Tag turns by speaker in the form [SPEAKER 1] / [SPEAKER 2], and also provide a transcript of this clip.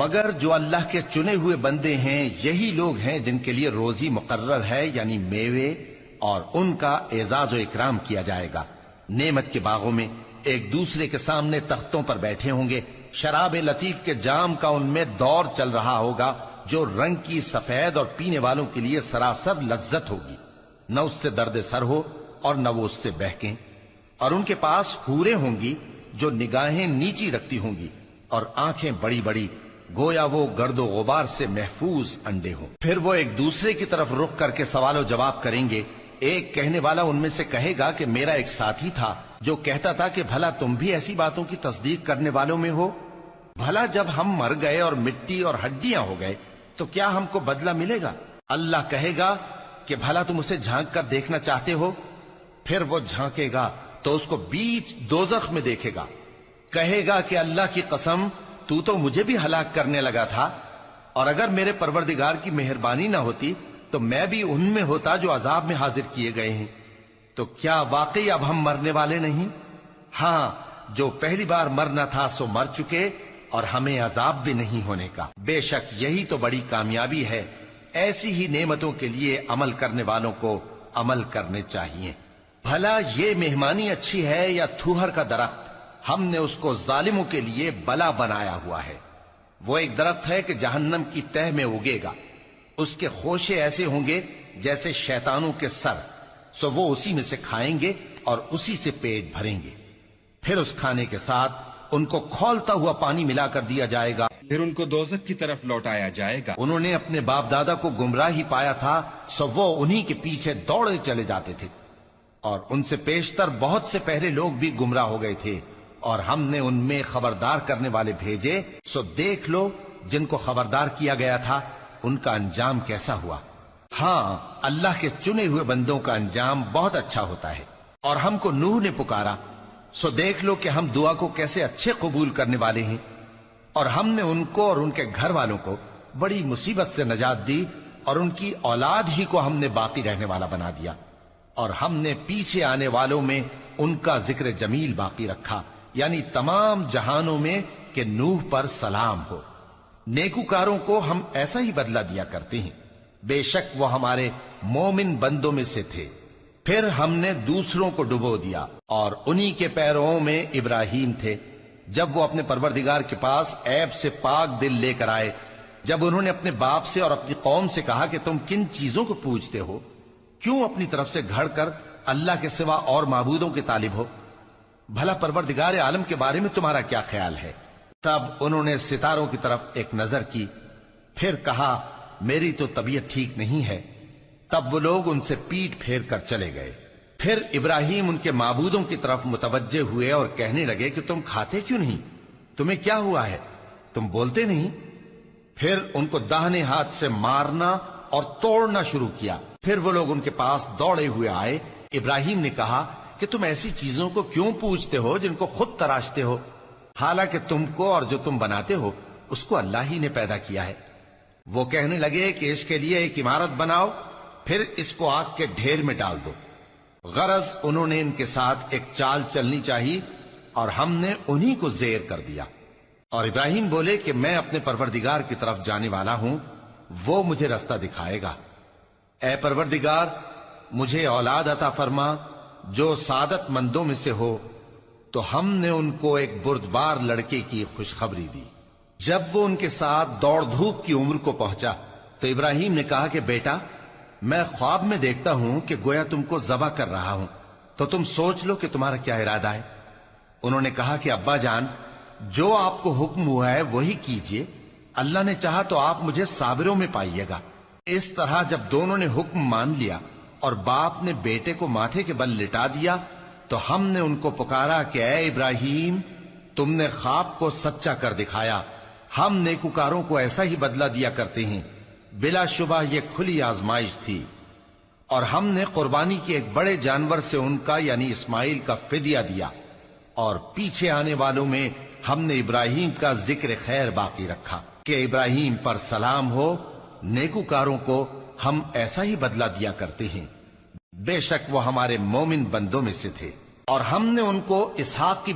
[SPEAKER 1] مگر جو اللہ کے چنے ہوئے بندے ہیں یہی لوگ ہیں جن کے لیے روزی مقرر ہے، یعنی میوے، اور ان کا اعزاز و اکرام کیا جائے گا۔ نعمت کے باغوں میں ایک دوسرے کے سامنے تختوں پر بیٹھے ہوں گے، شراب لطیف کے جام کا ان میں دور چل رہا ہوگا جو رنگ کی سفید اور پینے والوں کے لیے سراسر لذت ہوگی، نہ اس سے درد سر ہو اور نہ وہ اس سے بہکیں۔ اور ان کے پاس حوریں ہوں گی جو نگاہیں نیچی رکھتی ہوں گی اور آنکھیں بڑی بڑی، گویا وہ گرد و غبار سے محفوظ انڈے ہوں۔ پھر وہ ایک دوسرے کی طرف رخ کر کے سوال و جواب کریں گے۔ ایک کہنے والا ان میں سے کہے گا کہ میرا ایک ساتھی تھا جو کہتا تھا کہ بھلا تم بھی ایسی باتوں کی تصدیق کرنے والوں میں ہو؟ بھلا جب ہم مر گئے اور مٹی اور ہڈیاں ہو گئے تو کیا ہم کو بدلہ ملے گا؟ اللہ کہے گا کہ بھلا تم اسے جھانک کر دیکھنا چاہتے ہو؟ پھر وہ جھانکے گا تو اس کو بیچ دوزخ میں دیکھے گا، کہے گا کہ اللہ کی قسم تو مجھے بھی ہلاک کرنے لگا تھا، اور اگر میرے پروردگار کی مہربانی نہ ہوتی تو میں بھی ان میں ہوتا جو عذاب میں حاضر کیے گئے ہیں۔ تو کیا واقعی اب ہم مرنے والے نہیں؟ ہاں، جو پہلی بار مرنا تھا سو مر چکے، اور ہمیں عذاب بھی نہیں ہونے کا۔ بے شک یہی تو بڑی کامیابی ہے۔ ایسی ہی نعمتوں کے لیے عمل کرنے والوں کو عمل کرنے چاہیے۔ بھلا یہ مہمانی اچھی ہے یا تھوہر کا درخت؟ ہم نے اس کو ظالموں کے لیے بلا بنایا ہوا ہے۔ وہ ایک درخت ہے کہ جہنم کی تہ میں اگے گا، اس کے خوشے ایسے ہوں گے جیسے شیطانوں کے سر، سو وہ اسی میں سے کھائیں گے اور اسی سے پیٹ بھریں گے۔ پھر اس کھانے کے ساتھ ان کو کھولتا ہوا پانی ملا کر دیا جائے گا،
[SPEAKER 2] پھر ان کو دوزخ کی طرف لوٹایا جائے گا۔
[SPEAKER 1] انہوں نے اپنے باپ دادا کو گمراہ ہی پایا تھا، سو وہ انہی کے پیچھے دوڑے چلے جاتے تھے، اور ان سے پیشتر بہت سے پہلے لوگ بھی گمراہ ہو گئے تھے، اور ہم نے ان میں خبردار کرنے والے بھیجے، سو دیکھ لو جن کو خبردار کیا گیا تھا ان کا انجام کیسا ہوا۔ ہاں، اللہ کے چنے ہوئے بندوں کا انجام بہت اچھا ہوتا ہے۔ اور ہم کو نوح نے پکارا، سو دیکھ لو کہ ہم دعا کو کیسے اچھے قبول کرنے والے ہیں، اور ہم نے ان کو اور ان کے گھر والوں کو بڑی مصیبت سے نجات دی، اور ان کی اولاد ہی کو ہم نے باقی رہنے والا بنا دیا، اور ہم نے پیچھے آنے والوں میں ان کا ذکر جمیل باقی رکھا، یعنی تمام جہانوں میں کہ نوح پر سلام ہو۔ نیکوکاروں کو ہم ایسا ہی بدلہ دیا کرتے ہیں، بے شک وہ ہمارے مومن بندوں میں سے تھے۔ پھر ہم نے دوسروں کو ڈبو دیا، اور انہی کے پیروں میں ابراہیم تھے، جب وہ اپنے پروردگار کے پاس عیب سے پاک دل لے کر آئے، جب انہوں نے اپنے باپ سے اور اپنی قوم سے کہا کہ تم کن چیزوں کو پوجتے ہو؟ کیوں اپنی طرف سے گھڑ کر اللہ کے سوا اور معبودوں کے طالب ہو؟ بھلا پروردگار عالم کے بارے میں تمہارا کیا خیال ہے؟ تب انہوں نے ستاروں کی طرف ایک نظر کی، پھر کہا میری تو طبیعت ٹھیک نہیں ہے۔ تب وہ لوگ ان سے پیٹ پھیر کر چلے گئے۔ پھر ابراہیم ان کے معبودوں کی طرف متوجہ ہوئے اور کہنے لگے کہ تم کھاتے کیوں نہیں؟ تمہیں کیا ہوا ہے؟ تم بولتے نہیں؟ پھر ان کو داہنے ہاتھ سے مارنا اور توڑنا شروع کیا۔ پھر وہ لوگ ان کے پاس دوڑے ہوئے آئے۔ ابراہیم نے کہا کہ تم ایسی چیزوں کو کیوں پوجتے ہو جن کو خود تراشتے ہو؟ حالانکہ تم کو اور جو تم بناتے ہو اس کو اللہ ہی نے پیدا کیا ہے۔ وہ کہنے لگے کہ اس کے لیے ایک عمارت بناؤ، پھر اس کو آگ کے ڈھیر میں ڈال دو۔ غرض انہوں نے ان کے ساتھ ایک چال چلنی چاہی، اور ہم نے انہی کو زیر کر دیا۔ اور ابراہیم بولے کہ میں اپنے پروردگار کی طرف جانے والا ہوں، وہ مجھے رستہ دکھائے گا۔ اے پروردگار، مجھے اولاد عطا فرما جو سعادت مندوں میں سے ہو۔ تو ہم نے ان کو ایک بردبار لڑکے کی خوشخبری دی۔ جب وہ ان کے ساتھ دوڑ دھوپ کی عمر کو پہنچا تو ابراہیم نے کہا کہ بیٹا، میں خواب میں دیکھتا ہوں کہ گویا تم کو ذبح کر رہا ہوں، تو تم سوچ لو کہ تمہارا کیا ارادہ ہے۔ انہوں نے کہا کہ ابا جان، جو آپ کو حکم ہوا ہے وہی کیجئے، اللہ نے چاہا تو آپ مجھے صابروں میں پائیے گا۔ اس طرح جب دونوں نے حکم مان لیا اور باپ نے بیٹے کو ماتھے کے بل لٹا دیا، تو ہم نے ان کو پکارا کہ اے ابراہیم، تم نے خواب کو سچا کر دکھایا۔ ہم نیکوکاروں کو ایسا ہی بدلہ دیا کرتے ہیں، بلا شبہ یہ کھلی آزمائش تھی۔ اور ہم نے قربانی کے ایک بڑے جانور سے ان کا یعنی اسماعیل کا فدیہ دیا، اور پیچھے آنے والوں میں ہم نے ابراہیم کا ذکر خیر باقی رکھا کہ ابراہیم پر سلام ہو۔ نیکوکاروں کو ہم ایسا ہی بدلہ دیا کرتے ہیں، بے شک وہ ہمارے مومن بندوں میں سے تھے۔ اور ہم نے ان کو اسحاق کی